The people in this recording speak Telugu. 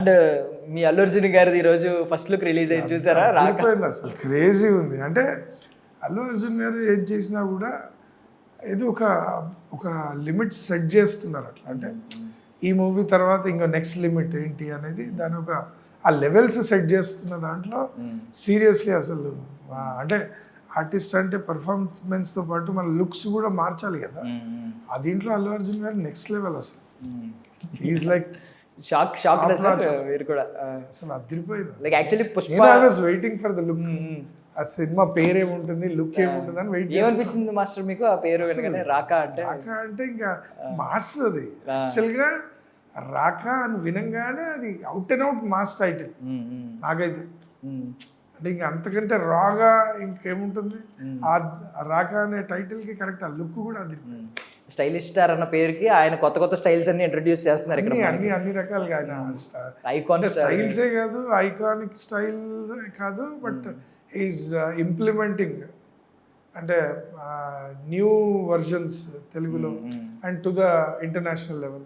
అండ్ మీ అల్లు అర్జున్ గారిది ఈరోజు ఫస్ట్ లుక్ రిలీజ్ అయ్యి చూసారా? రాకపోయింది అసలు, క్రేజీ ఉంది. అంటే అల్లు అర్జున్ గారు ఏది చేసినా కూడా ఏదో ఒక ఒక లిమిట్ సెట్ చేస్తున్నారు అట్లా. అంటే ఈ మూవీ తర్వాత ఇంకా నెక్స్ట్ లిమిట్ ఏంటి అనేది దాని ఒక ఆ లెవెల్స్ సెట్ చేస్తున్న దాంట్లో సీరియస్లీ అసలు అంటే ఆర్టిస్ట్ అంటే పర్ఫార్మెన్స్తో పాటు మన లుక్స్ కూడా మార్చాలి కదా. ఆ దీంట్లో అల్లు అర్జున్ గారు నెక్స్ట్ లెవెల్ అసలు. ఈజ్ లైక్ షాక్ మీరు కూడా అసలు అదిరిపోయింది. Like actually Pushpa I was waiting for the look. ఆ సినిమా పేరు ఏముంటుంది, లుక్ ఏముంటుంది అని వెయిట్ ఏమనిపించింది మాస్టర్ మీకు ఆ పేరు వినగానే? రాకా అంటే ఇంకా మాస్. అది యాక్చువల్గా రాకా అని వినంగానే అది out and out mass title నాకైతే. అంటే ఇంకా అంతకంటే రాగా ఇంకేముంటుంది. ఆ రాకా అనే టైటిల్కి కరెక్ట్ ఆ లుక్ కూడా అది. స్టైలిష్ స్టార్ అన్న పేరుకి ఆయన కొత్త కొత్త స్టైల్స్ అన్ని ఇంట్రడ్యూస్ చేస్తున్నారు ఇక్కడ. అన్ని రకాలుగా ఆయన ఐకాన్ స్టైల్సే కాదు, ఐకానిక్ స్టైల్ కాదు, బట్ ఈజ్ ఇంప్లిమెంటింగ్ అంటే న్యూ వర్జన్స్ తెలుగులో and to the international level.